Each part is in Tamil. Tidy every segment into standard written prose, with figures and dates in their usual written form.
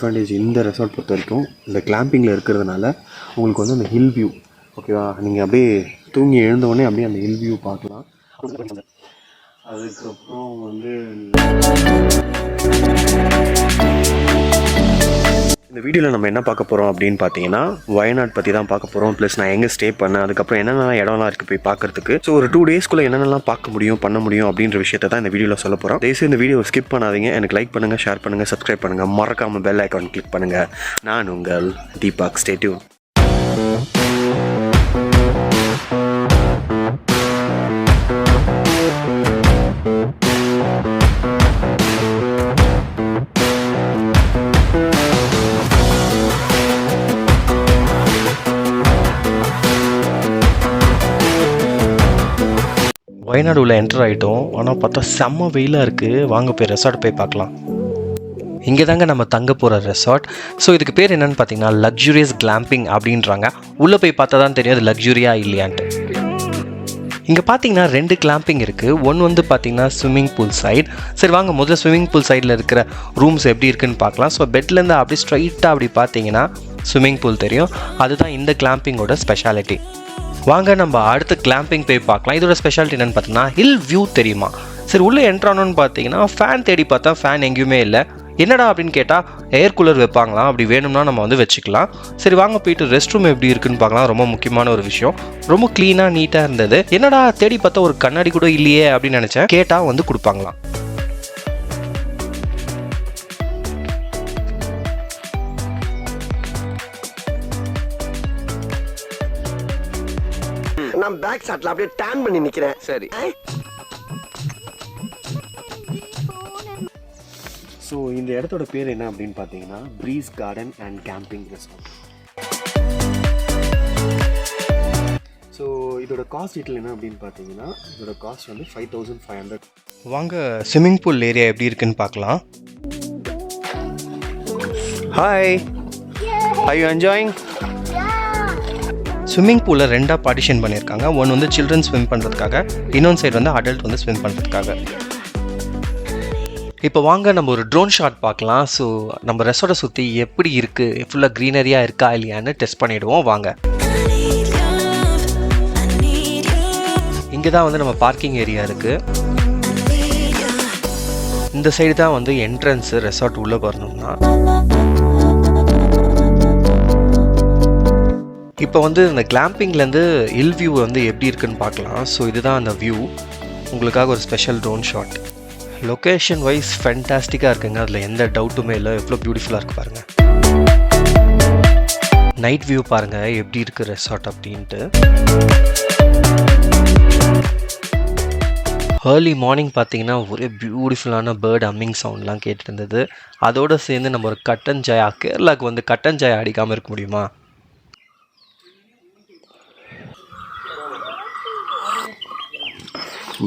அட்வான்டேஜ் இந்த ரெசார்ட் பொறுத்த வரைக்கும் இந்த கிளாம்பிங்கில் இருக்கிறதுனால உங்களுக்கு வந்து அந்த ஹில் வியூ, ஓகேவா, நீங்கள் அப்படியே தூங்கி எழுந்தவுடனே அப்படியே அந்த ஹில் வியூ பார்க்கலாம். அதுக்கப்புறம் வந்து இந்த வீடியோவில் நம்ம என்ன பார்க்க போகிறோம் அப்படின்னு பார்த்தீங்கன்னா வயநாட் பற்றி தான் பார்க்க போகிறோம். ப்ளஸ் நான் எங்கே ஸ்டே பண்ணேன், அதுக்கப்புறம் என்னென்னலாம் இடம்லாம் இருக்குது போய் பார்க்குறதுக்கு. ஸோ ஒரு 2 டேஸ்க்குள்ளே என்னென்னலாம் பார்க்க முடியும் பண்ண முடியும் அப்படின்ற விஷயத்தை தான் இந்த வீடியோவில் சொல்ல போகிறோம். தயவுசெய்து இந்த வீடியோவை ஸ்கிப் பண்ணாதீங்க. எனக்கு லைக் பண்ணுங்கள், ஷேர் பண்ணுங்கள், சப்ஸ்கிரைப் பண்ணுங்கள், மறக்காமல் பெல் ஐக்கான் கிளிக் பண்ணுங்கள். நான் உங்கள் தீபக். Stay tune. வயநாடு உள்ள என்டர் ஆகிட்டோம். ஆனால் பார்த்தா செம்ம வெயிலாக இருக்குது. வாங்க போய் ரெசார்ட் போய் பார்க்கலாம். இங்கே தாங்க நம்ம தங்க போகிற ரெசார்ட். ஸோ இதுக்கு பேர் என்னென்னு பார்த்தீங்கன்னா லக்ஸூரியஸ் கிளாம்பிங் அப்படின்றாங்க. உள்ளே போய் பார்த்தா தான் தெரியும் அது லக்ஸூரியா இல்லையான்ட்டு. இங்கே பார்த்தீங்கன்னா 2 கிளாம்பிங் இருக்குது. ஒன்று வந்து பார்த்தீங்கன்னா ஸ்விம்மிங் பூல் சைடு. சரி வாங்க முதல்ல ஸ்விம்மிங் பூல் சைடில் இருக்கிற ரூம்ஸ் எப்படி இருக்குன்னு பார்க்கலாம். ஸோ பெட்லேருந்து அப்படி ஸ்ட்ரைட்டாக அப்படி பார்த்தீங்கன்னா ஸ்விம்மிங் பூல் தெரியும். அதுதான் இந்த கிளாம்பிங்கோட ஸ்பெஷாலிட்டி. வாங்க நம்ம அடுத்து கிளாம்பிங் போய் பார்க்கலாம். இதோட ஸ்பெஷாலிட்டி என்னென்னு பார்த்தீங்கன்னா ஹில் வியூ தெரியுமா. சரி உள்ளே என்ட்ரானோன்னு பார்த்தீங்கன்னா ஃபேன் தேடி பார்த்தா ஃபேன் எங்கேயுமே இல்லை. என்னடா அப்படின்னு கேட்டால் ஏர் கூலர் வைப்பாங்களாம். அப்படி வேணும்னா நம்ம வந்து வச்சுக்கலாம். சரி வாங்க போயிட்டு ரெஸ்ட் ரூம் எப்படி இருக்குன்னு பார்க்கலாம். ரொம்ப முக்கியமான ஒரு விஷயம். ரொம்ப க்ளீனாக நீட்டாக இருந்தது. என்னடா தேடி பார்த்தா ஒரு கண்ணாடி கூட இல்லையே அப்படின்னு நினச்சேன். கேட்டால் வந்து கொடுப்பாங்களாம். நான் பேக் ஷாட்ல அப்படியே டான் பண்ணி நிக்கிறேன். சரி. ஸோ இந்த இடத்தோட பேர் என்ன அப்படின்னு பார்த்தீங்கன்னா breeze garden and camping resort. So இதோட காஸ்ட் டீட்டெயில் என்ன அப்படின்னு பார்த்தீங்கன்னா இதோட காஸ்ட் வந்து 5500. வாங்க ஸ்விம்மிங் பூல் ஏரியா எப்படி இருக்குன்னு பார்க்கலாம். Hi, are you enjoying? Swimming பூலில் 2 பார்ட்டிஷன் பண்ணியிருக்காங்க. ஒன்று வந்து சில்ட்ரன் ஸ்விம் பண்ணுறதுக்காக, இன்னொன்று சைடு வந்து அடல்ட் வந்து ஸ்விம் பண்ணுறதுக்காக. இப்போ வாங்க நம்ம ஒரு ட்ரோன் ஷாட் பார்க்கலாம். ஸோ நம்ம ரெசார்ட்டை சுற்றி எப்படி இருக்குது, ஃபுல்லாக க்ரீனரியாக இருக்கா இல்லையான்னு டெஸ்ட் பண்ணிவிடுவோம். வாங்க. இங்கே தான் வந்து நம்ம பார்க்கிங் ஏரியா இருக்குது. இந்த சைடு தான் வந்து என்ட்ரன்ஸு ரெசார்ட் உள்ளே வரணும்னா. இப்போ வந்து இந்த கிளாம்பிங்லேருந்து ஹில் வியூ வந்து எப்படி இருக்குன்னு பார்க்கலாம். ஸோ இதுதான் அந்த வியூ. உங்களுக்காக ஒரு special drone shot. Location wise ஃபேண்டாஸ்டிக்காக இருக்குங்க. அதில் எந்த டவுட்டுமே இல்லை. எவ்வளோ பியூட்டிஃபுல்லாக இருக்குது பாருங்கள். நைட் வியூ பாருங்கள் எப்படி இருக்குது ரெசார்ட் அப்படின்ட்டு. ஏர்லி மார்னிங் பார்த்தீங்கன்னா ஒரே பியூட்டிஃபுல்லான பேர்ட் அம்மிங் சவுண்ட்லாம் கேட்டு இருந்தது. அதோடு சேர்ந்து நம்ம ஒரு கட்டன் சாயா, கேரளாவுக்கு வந்து கட்டன் சாயா அடிக்காமல் இருக்க முடியுமா?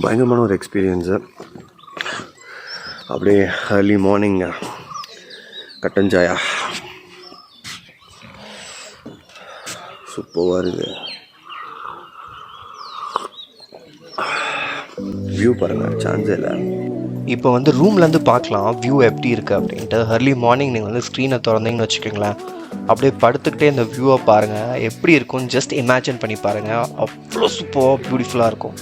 பயங்கரமான ஒரு எக்ஸ்பீரியன்ஸு. அப்படியே ஏர்லி மார்னிங் கட்டன் சாயா சூப்பராக இருக்குது. வியூ பாருங்கள், சான்ஸே இல்லை. இப்போ வந்து ரூம்லேருந்து பார்க்கலாம் வியூ எப்படி இருக்குது அப்படின்ட்டு. ஏர்லி மார்னிங் நீங்கள் வந்து ஸ்க்ரீனை திறந்தீங்கன்னு வச்சுக்கோங்களேன், அப்படியே படுத்துக்கிட்டே இந்த வியூவை பாருங்கள் எப்படி இருக்கும்னு ஜஸ்ட் இமேஜின் பண்ணி பாருங்கள். அவ்வளோ சூப்பராக பியூட்டிஃபுல்லாக இருக்கும்.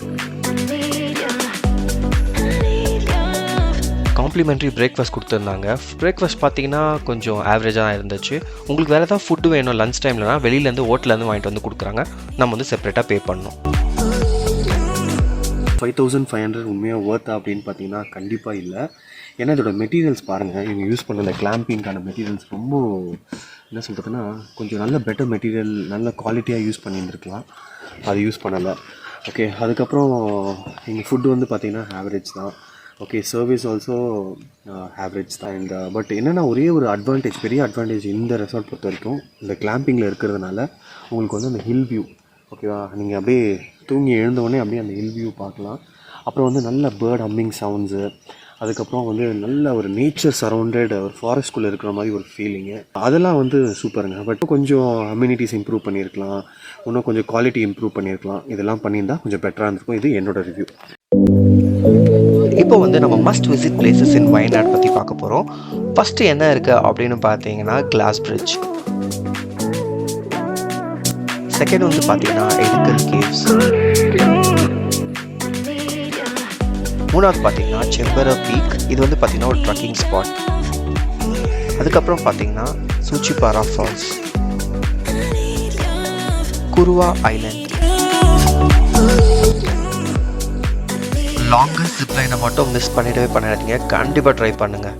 காம்ப்ளிமெண்ட்ரி பிரேக்ஃபாஸ்ட் கொடுத்துருந்தாங்க. பிரேக்ஃபாஸ்ட் பார்த்தீங்கன்னா கொஞ்சம் ஆவரேஜாக தான் இருந்துச்சு. உங்களுக்கு வேறு ஏதாவது ஃபுட்டு வேணும் லன்ச் டைம்லனா வெளியிலேருந்து ஹோட்டலேருந்து வாங்கிட்டு வந்து கொடுக்குறாங்க. நம்ம வந்து செப்பரேட்டாக பே பண்ணணும். 5500 உண்மையாக ஒர்த்தா அப்படின்னு பார்த்தீங்கன்னா கண்டிப்பாக இல்லை. ஏன்னா இதோட மெட்டீரியல்ஸ் பாருங்கள். இவங்க யூஸ் பண்ண இந்த கிளாம்பிங்கான மெட்டீரியல்ஸ் ரொம்ப என்ன சொல்கிறதுன்னா கொஞ்சம் நல்ல பெட்டர் மெட்டீரியல், நல்ல குவாலிட்டியாக யூஸ் பண்ணியிருந்துருக்கலாம். அது யூஸ் பண்ணலை. ஓகே, அதுக்கப்புறம் எங்கள் ஃபுட்டு வந்து பார்த்திங்கன்னா ஆவரேஜ் தான். ஓகே, சர்வீஸ் ஆல்சோ ஆவரேஜ் தான். இந்த பட் என்னென்னா ஒரே ஒரு அட்வான்டேஜ், பெரிய அட்வான்டேஜ் இந்த ரெசார்ட் பொறுத்த வரைக்கும் இந்த கிளாம்பிங்கில் இருக்கிறதுனால உங்களுக்கு வந்து அந்த ஹில் வியூ, ஓகேவா, நீங்கள் அப்படியே தூங்கி எழுந்தவுடனே அப்படியே அந்த ஹில் வியூ பார்க்கலாம். அப்புறம் வந்து நல்ல பேர்ட் ஹம்மிங் சவுண்ட்ஸு, அதுக்கப்புறம் வந்து நல்ல ஒரு நேச்சர் சரௌண்டட் ஒரு ஃபாரஸ்ட்குள்ளே இருக்கிற மாதிரி ஒரு ஃபீலிங்கு, அதெல்லாம் வந்து சூப்பருங்க. பட் கொஞ்சம் அம்யூனிட்டிஸ் இம்ப்ரூவ் பண்ணியிருக்கலாம், இன்னும் கொஞ்சம் குவாலிட்டி இம்ப்ரூவ் பண்ணியிருக்கலாம். இதெல்லாம் பண்ணியிருந்தால் கொஞ்சம் பெட்டராக இருந்திருக்கும். இது என்னோடய ரிவ்யூ. இப்போ வந்து நம்ம must visit places in Wayanad பற்றி பார்க்க போகிறோம். ஃபஸ்ட்டு என்ன இருக்குது அப்படின்னு பார்த்தீங்கன்னா கிளாஸ் பிரிட்ஜ். செகண்ட் வந்து பார்த்தீங்கன்னா எடக்கல் கேவ்ஸ். மூணாவது பார்த்தீங்கன்னா செம்பர பீக். இது வந்து பார்த்தீங்கன்னா ஒரு ட்ரக்கிங் ஸ்பாட். அதுக்கப்புறம் பார்த்தீங்கன்னா சூச்சிபாரா ஃபால்ஸ், குருவா ஐலண்ட். லாங்கஸ்ட் ஜிப்லைனை மட்டும் மிஸ் பண்ணிடவே பண்ணிடாதீங்க, கண்டிப்பாக ட்ரை பண்ணுங்கள்.